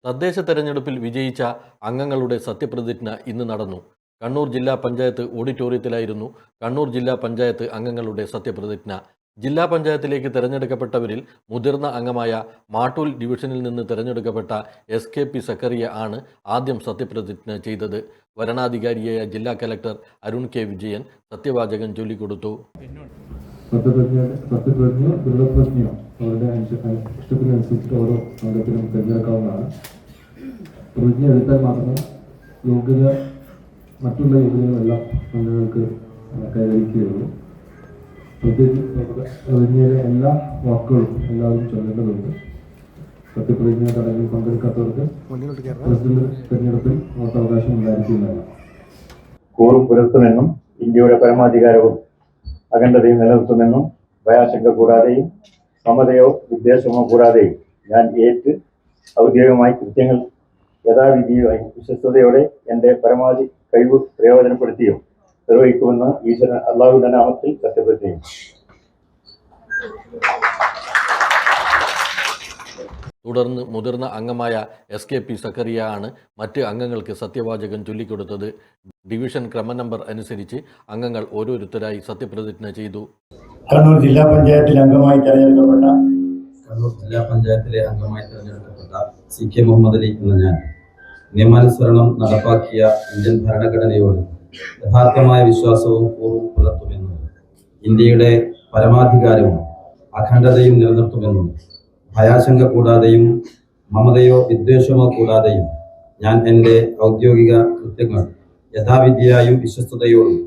തദ്ദേശ തെരഞ്ഞെടുപ്പിൽ വിജയിച്ച അംഗങ്ങളുടെ സത്യപ്രതിജ്ഞ ഇന്ന് നടന്നു. കണ്ണൂർ ജില്ലാ പഞ്ചായത്ത് ഓഡിറ്റോറിയത്തിലായിരുന്നു കണ്ണൂർ ജില്ലാ പഞ്ചായത്ത് അംഗങ്ങളുടെ സത്യപ്രതിജ്ഞ. ജില്ലാ പഞ്ചായത്തിലേക്ക് തെരഞ്ഞെടുക്കപ്പെട്ടവരിൽ മുതിർന്ന അംഗമായ മാട്ടൂൽ ഡിവിഷനിൽ നിന്ന് തെരഞ്ഞെടുക്കപ്പെട്ട SKP സക്കറിയ ആണ് ആദ്യം സത്യപ്രതിജ്ഞ ചെയ്തത്. വരണാധികാരിയായ ജില്ലാ കലക്ടർ അരുൺ K. വിജയൻ സത്യവാചകം ചൊല്ലിക്കൊടുത്തു. സത്യപ്രതിജ്ഞ ദൃഢപ്രതിജ്ഞയോ അവരുടെ ഇഷ്ടത്തിനനുസരിച്ചിട്ട് ഓരോ അംഗത്തിനും തിരഞ്ഞെടുക്കാവുന്നതാണ്. പ്രതിജ്ഞ എടുത്താൽ മാത്രമേ മറ്റുള്ള യോഗ്യതകളെല്ലാം അംഗങ്ങൾക്ക് കൈവരിക്കുകയുള്ളൂ. പ്രതിജ്ഞയിലെ എല്ലാ വാക്കുകളും എല്ലാവരും ചൊല്ലേണ്ടതുണ്ട്. സത്യപ്രതിജ്ഞ ചടങ്ങിൽ പങ്കെടുക്കാത്തവർക്ക് പ്രസിഡന്റ് തെരഞ്ഞെടുപ്പിൽ വോട്ടവകാശം ഉണ്ടായിരിക്കുന്നതല്ല. കൂറും പുലർത്തുമെന്നും ഇന്ത്യയുടെ പരമാധികാരവും അഖണ്ഡതയും നിലനിർത്തുമെന്നും ഭയാശങ്ക കൂടാതെയും മമതയോ വിദ്വേഷമോ കൂടാതെയും ഞാൻ ഔദ്യോഗികമായി കൃത്യങ്ങൾ യഥാവിധിയുമായും വിശ്വസ്തയോടെ എൻ്റെ പരമാവധി കഴിവ് പ്രയോജനപ്പെടുത്തിയും നിർവഹിക്കുമെന്ന് ഈശ്വരൻ അള്ളാഹുവിന്റെ നാമത്തിൽ സത്യപ്രതിജ്ഞ ചെയ്യും. തുടർന്ന് മുതിർന്ന അംഗമായ SKP സക്കറിയ ആണ് മറ്റ് അംഗങ്ങൾക്ക് സത്യവാചകം ചൊല്ലിക്കൊടുത്തത്. ഡിവിഷൻ ക്രമനമ്പർ അനുസരിച്ച് അംഗങ്ങൾ ഓരോരുത്തരായി സത്യപ്രതിജ്ഞ ചെയ്തു. കണ്ണൂർ ജില്ലാ പഞ്ചായത്തിലെ അംഗമായി തെരഞ്ഞെടുക്കപ്പെട്ട CK മുഹമ്മദ് അലി എന്ന ഞാൻ നിയമാനുസരണം നടപ്പാക്കിയ ഇന്ത്യൻ ഭരണഘടനയോട് യഥാർത്ഥമായ വിശ്വാസവും പൂർവ്വം പുലർത്തുമെന്നും ഇന്ത്യയുടെ പരമാധികാരവും അഖണ്ഡതയും നിലനിർത്തുമെന്നും ഭയാശങ്ക കൂടാതെയും മമതയോ വിദ്വേഷമോ കൂടാതെയും ഞാൻ എൻ്റെ ഔദ്യോഗിക കൃത്യങ്ങൾ യഥാവിധിയായും വിശ്വസ്തയോടും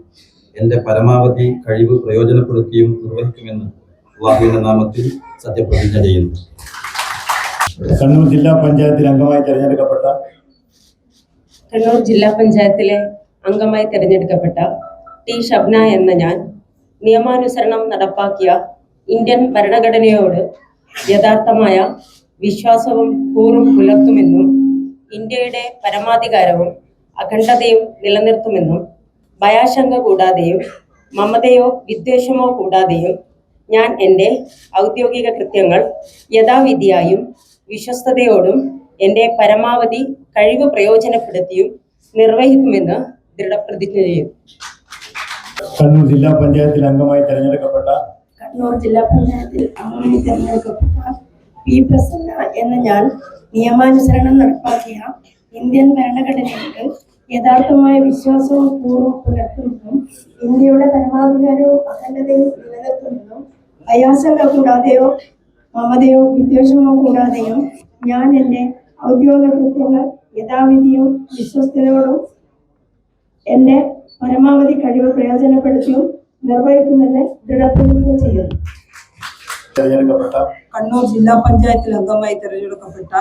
എൻ്റെ പരമാവധി കഴിവ് പ്രയോജനപ്പെടുത്തിയും നിർവഹിക്കുമെന്ന് അല്ലാഹുവിന്റെ നാമത്തിൽ സത്യപ്രതിജ്ഞ ചെയ്യുന്നു. കണ്ണൂർ ജില്ലാ പഞ്ചായത്തിലെ അംഗമായി തെരഞ്ഞെടുക്കപ്പെട്ട T. ഷബ്ന എന്ന ഞാൻ നിയമാനുസരണം നടപ്പാക്കിയ ഇന്ത്യൻ ഭരണഘടനയോട് യഥാർത്ഥമായ വിശ്വാസവും കൂറും പുലർത്തുമെന്നും ഇന്ത്യയുടെ പരമാധികാരവും അഖണ്ഡതയും നിലനിർത്തുമെന്നും ഭയാശങ്ക കൂടാതെയും മമതയോ വിദ്വേഷമോ കൂടാതെയും ഞാൻ എൻ്റെ ഔദ്യോഗിക കൃത്യങ്ങൾ യഥാവിധിയായും വിശ്വസ്തയോടും എൻ്റെ പരമാവധി കഴിവ് പ്രയോജനപ്പെടുത്തിയും നിർവഹിക്കുമെന്ന് ദൃഢപ്രതിജ്ഞ ചെയ്യും. കണ്ണൂർ ജില്ലാ പഞ്ചായത്തിൽ അംഗമായി തെരഞ്ഞെടുക്കപ്പെട്ട P. പ്രസന്ന എന്ന ഞാൻ നിയമാനുസരണം നടപ്പാക്കിയ ഇന്ത്യൻ ഭരണഘടനയോട് യഥാർത്ഥമായ വിശ്വാസവും പൂർവ്വം പുലർത്തുമെന്നും ഇന്ത്യയുടെ പരമാധികാരവും അഖണ്ഡതയും നിലനിർത്തുമെന്നും ഭയാശങ്ക കൂടാതെയോ മമതയോ വിദ്വേഷമോ കൂടാതെയും ഞാൻ എൻ്റെ ഔദ്യോഗിക കൃത്യങ്ങൾ യഥാവിധിയും വിശ്വസ്തയോടും എൻ്റെ പരമാവധി കഴിവ് പ്രയോജനപ്പെടുത്തിയും നിർവഹിക്കുമെന്ന് ദൃഢപ്രതിജ്ഞ ചെയ്യുന്നു. കണ്ണൂർ ജില്ലാ പഞ്ചായത്തിൽ അംഗമായി തെരഞ്ഞെടുക്കപ്പെട്ട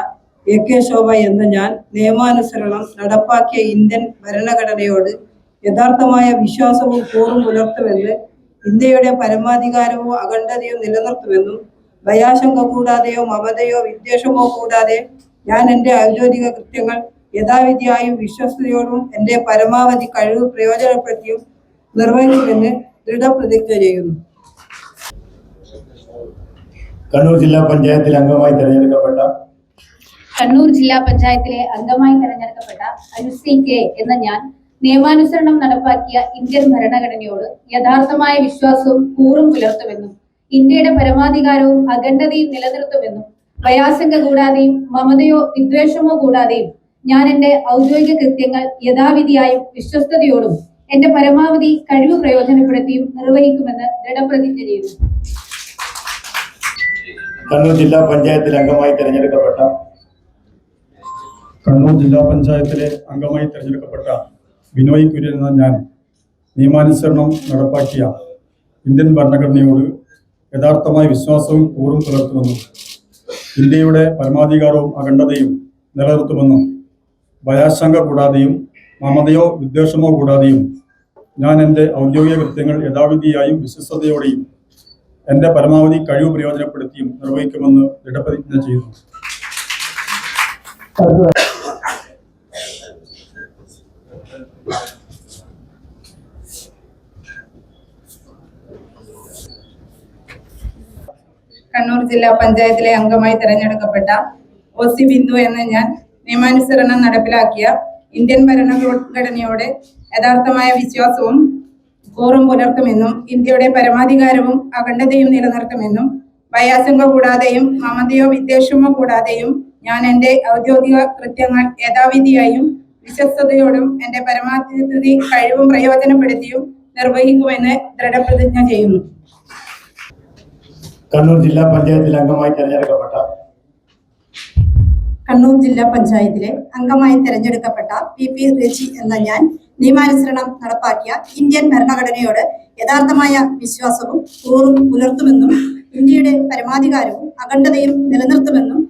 AK ശോഭ എന്ന ഞാൻ നിയമാനുസരണം നടപ്പാക്കിയ ഇന്ത്യൻ ഭരണഘടനയോട് യഥാർത്ഥമായ വിശ്വാസവും പൂർവ്വം പുലർത്തുമെന്ന് ഇന്ത്യയുടെ പരമാധികാരവും അഖണ്ഡതയും നിലനിർത്തുമെന്നും ഭയാശങ്ക കൂടാതെയോ മമതയോ വിദ്വേഷമോ കൂടാതെ ഞാൻ എൻ്റെ ഔദ്യോഗിക കൃത്യങ്ങൾ യഥാവിധിയായും വിശ്വസ്തയോടും എൻ്റെ പരമാവധി കഴിവ് പ്രയോജനപ്പെടുത്തിയും നിർവഹിക്കുമെന്ന് ദൃഢപ്രതിജ്ഞ ചെയ്യുന്നു. കണ്ണൂർ ജില്ലാ പഞ്ചായത്തിലെ അംഗമായി തെരഞ്ഞെടുക്കപ്പെട്ട അനുശ്രീ K. എന്ന ഞാൻ നിയമാനുസരണം നടപ്പാക്കിയ ഇന്ത്യൻ ഭരണഘടനയോട് യഥാർത്ഥമായ വിശ്വാസവും കൂറും പുലർത്തുമെന്നും ഇന്ത്യയുടെ പരമാധികാരവും അഖണ്ഡതയും നിലനിർത്തുമെന്നും ഭയാശങ്ക കൂടാതെയും മമതയോ വിദ്വേഷമോ കൂടാതെയും ഞാൻ എൻ്റെ ഔദ്യോഗിക കൃത്യങ്ങൾ യഥാവിധിയായും വിശ്വസ്തയോടും എൻ്റെ പരമാവധി കഴിവ് പ്രയോജനപ്പെടുത്തിയും നിർവഹിക്കുമെന്ന് ദൃഢപ്രതിജ്ഞ ചെയ്യുന്നു. കണ്ണൂർ ജില്ലാ പഞ്ചായത്തിലെ അംഗമായി തെരഞ്ഞെടുക്കപ്പെട്ട ബിനോയ് കുര്യൻ എന്ന ഞാൻ നിയമാനുസരണം നടപ്പാക്കിയ ഇന്ത്യൻ ഭരണഘടനയോട് യഥാർത്ഥമായ വിശ്വാസവും കൂറും പുലർത്തുമെന്നും ഇന്ത്യയുടെ പരമാധികാരവും അഖണ്ഡതയും നിലനിർത്തുമെന്നും ഭയാശങ്ക കൂടാതെയും മമതയോ വിദ്വേഷമോ കൂടാതെയും ഞാൻ എൻ്റെ ഔദ്യോഗിക കൃത്യങ്ങൾ യഥാവിധിയായും വിശ്വസ്തയോടെയും എൻ്റെ പരമാവധി കഴിവ് പ്രയോജനപ്പെടുത്തിയും നിർവഹിക്കുമെന്ന് ദൃഢപ്രതിജ്ഞ ചെയ്യുന്നു. കണ്ണൂർ ജില്ലാ പഞ്ചായത്തിലെ അംഗമായി തെരഞ്ഞെടുക്കപ്പെട്ട OC ബിന്ദു എന്ന ഞാൻ നിയമാനുസരണം നടപ്പിലാക്കിയ ഇന്ത്യൻ ഭരണഘടനയോട് യഥാർത്ഥമായ വിശ്വാസവും കൂറും പുലർത്തുമെന്നും ഇന്ത്യയുടെ പരമാധികാരവും അഖണ്ഡതയും നിലനിർത്തുമെന്നും ഭയാശങ്ക കൂടാതെയും മമതയോ വിദ്വേഷമോ കൂടാതെയും ഞാൻ എൻ്റെ ഔദ്യോഗിക കൃത്യങ്ങൾ യഥാവിധിയായും വിശ്വസ്തയോടും എൻ്റെ പരമാവധി കഴിവും പ്രയോജനപ്പെടുത്തിയും നിർവഹിക്കുമെന്ന് ദൃഢപ്രതിജ്ഞ ചെയ്യുന്നു. കണ്ണൂർ ജില്ലാ പഞ്ചായത്തിൽ അംഗമായി തെരഞ്ഞെടുക്കപ്പെട്ട കണ്ണൂർ ജില്ലാ പഞ്ചായത്തിലെ അംഗമായി തെരഞ്ഞെടുക്കപ്പെട്ട പി റെജി എന്ന ഞാൻ നിയമാനുസരണം നടപ്പാക്കിയ ഇന്ത്യൻ ഭരണഘടനയോട് യഥാർത്ഥമായ വിശ്വാസവും കൂറും പുലർത്തുമെന്നും ഇന്ത്യയുടെ പരമാധികാരവും അഖണ്ഡതയും നിലനിർത്തുമെന്നും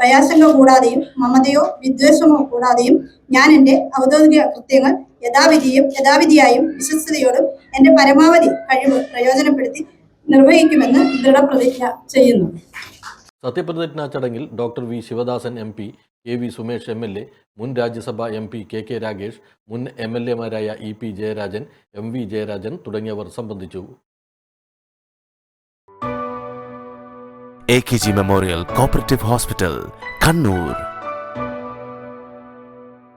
ഭയാശങ്ക കൂടാതെയും മമതയോ വിദ്വേഷമോ കൂടാതെയും ഞാൻ എൻ്റെ ഔദ്യോഗിക കൃത്യങ്ങൾ യഥാവിധിയായും വിശ്വസ്തയോടും എൻ്റെ പരമാവധി കഴിവ് പ്രയോജനപ്പെടുത്തി നിർവഹിക്കുമെന്ന് ദൃഢപ്രതിജ്ഞ ചെയ്യുന്നു. സത്യപ്രതിജ്ഞാ ചടങ്ങിൽ doctor V Sivadasan M P, K V Sumesh MLA, മുൻ രാജ്യസഭാ MP കെ രാഗേഷ്, മുൻ MLA മാരായ EP ജയരാജൻ, MV ജയരാജൻ തുടങ്ങിയവർ സംബന്ധിച്ചു. AKG memorial cooperative hospital, Kannur.